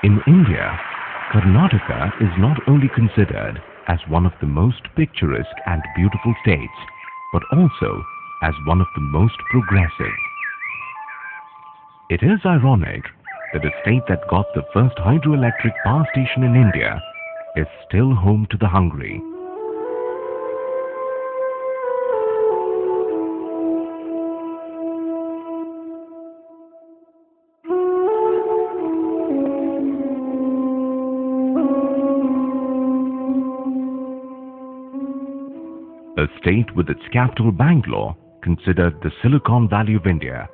In India, Karnataka is not only considered as one of the most picturesque and beautiful states, but also as one of the most progressive. It is ironic that a state that got the first hydroelectric power station in India is still home to the hungry. A state with its capital Bangalore, considered the Silicon Valley of India,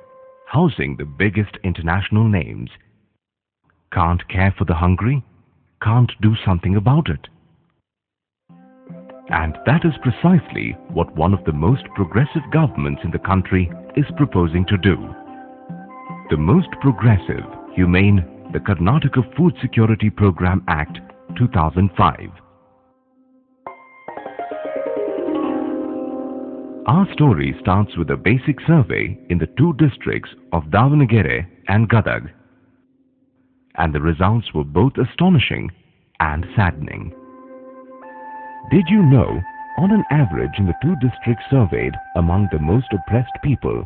housing the biggest international names, can't care for the hungry, can't do something about it. And that is precisely what one of the most progressive governments in the country is proposing to do. The most progressive, humane, the Karnataka Food Security Program Act 2005. Our story starts with a basic survey in the two districts of Davangere and Gadag. And the results were both astonishing and saddening. Did you know, on an average in the two districts surveyed among the most oppressed people,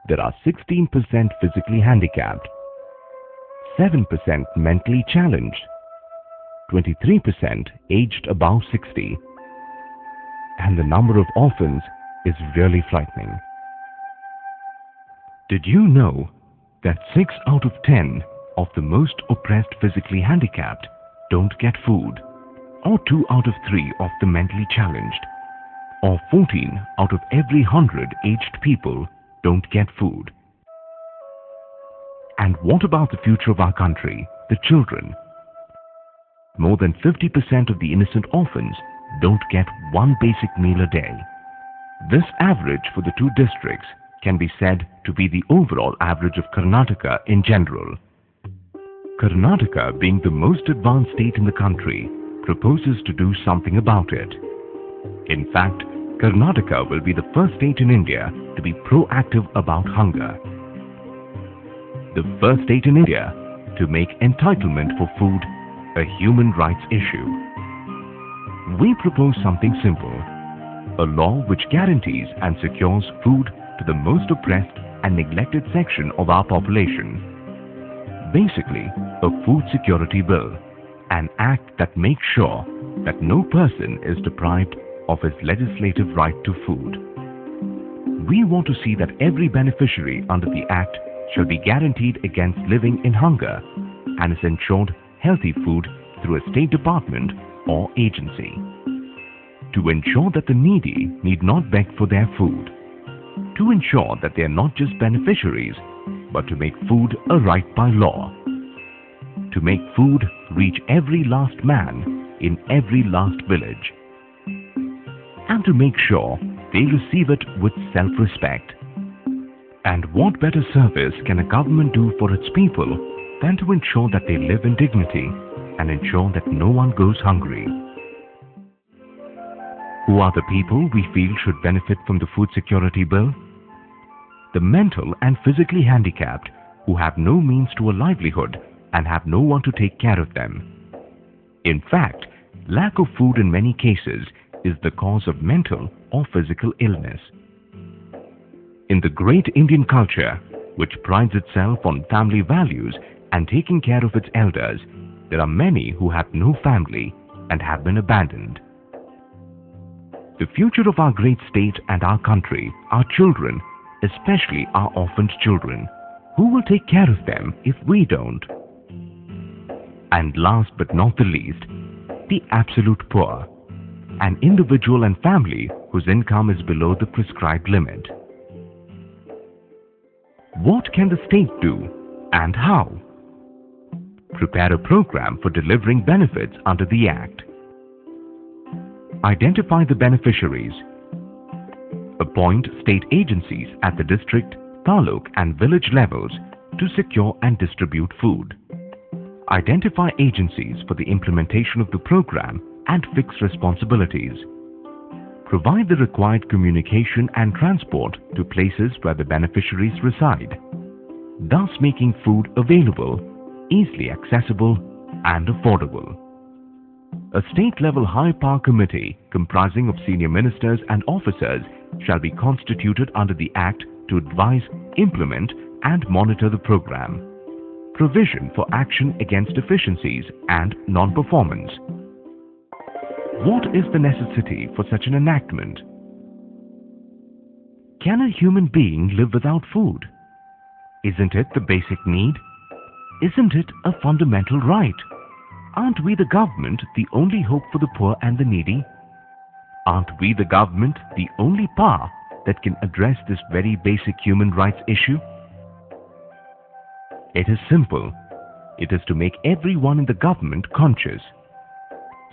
there are 16% physically handicapped, 7% mentally challenged, 23% aged above 60, and the number of orphans is really frightening. Did you know that 6 out of 10 of the most oppressed physically handicapped don't get food, or 2 out of 3 of the mentally challenged, or 14 out of every 100 aged people don't get food? And what about the future of our country, the children? More than 50% of the innocent orphans don't get one basic meal a day. This average for the two districts can be said to be the overall average of Karnataka in general. Karnataka, being the most advanced state in the country, proposes to do something about it. In fact, Karnataka will be the first state in India to be proactive about hunger. The first state in India to make entitlement for food a human rights issue. We propose something simple. A law which guarantees and secures food to the most oppressed and neglected section of our population. Basically, a food security bill, an act that makes sure that no person is deprived of his legislative right to food. We want to see that every beneficiary under the act shall be guaranteed against living in hunger and is ensured healthy food through a state department or agency. To ensure that the needy need not beg for their food. To ensure that they are not just beneficiaries, but to make food a right by law. To make food reach every last man in every last village. And to make sure they receive it with self-respect. And what better service can a government do for its people than to ensure that they live in dignity and ensure that no one goes hungry? Who are the people we feel should benefit from the food security bill? The mental and physically handicapped who have no means to a livelihood and have no one to take care of them. In fact, lack of food in many cases is the cause of mental or physical illness. In the great Indian culture, which prides itself on family values and taking care of its elders, there are many who have no family and have been abandoned. The future of our great state and our country, our children, especially our orphaned children. Who will take care of them if we don't? And last but not the least, the absolute poor, an individual and family whose income is below the prescribed limit. What can the state do and how? Prepare a program for delivering benefits under the Act. Identify the beneficiaries. Appoint state agencies at the district, taluk and village levels to secure and distribute food. Identify agencies for the implementation of the program and fix responsibilities. Provide the required communication and transport to places where the beneficiaries reside, thus making food available, easily accessible and affordable. A state-level high-power committee comprising of senior ministers and officers shall be constituted under the Act to advise, implement and monitor the program. Provision for action against deficiencies and non-performance. What is the necessity for such an enactment? Can a human being live without food? Isn't it the basic need? Isn't it a fundamental right? Aren't we the government the only hope for the poor and the needy? Aren't we the government the only power that can address this very basic human rights issue? It is simple. It is to make everyone in the government conscious.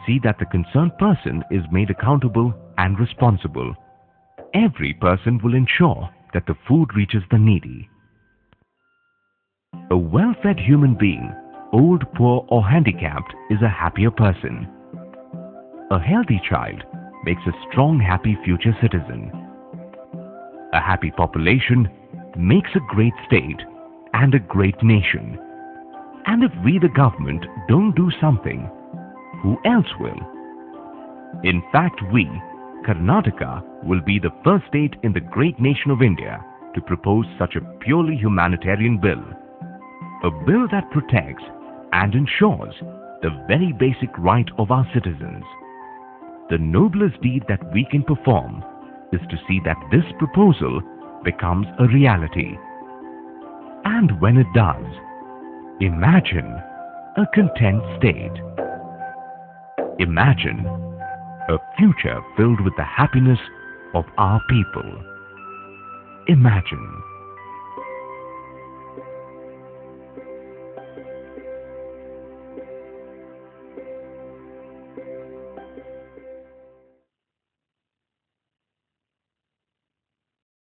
See that the concerned person is made accountable and responsible. Every person will ensure that the food reaches the needy. A well-fed human being, old, poor or handicapped, is a happier person. A healthy child makes a strong, happy future citizen. A happy population makes a great state and a great nation. And if we the government don't do something, who else will? In fact, we, Karnataka, will be the first state in the great nation of India to propose such a purely humanitarian bill. A bill that protects and ensures the very basic right of our citizens. The noblest deed that we can perform is to see that this proposal becomes a reality. And when it does, imagine a content state. Imagine a future filled with the happiness of our people. Imagine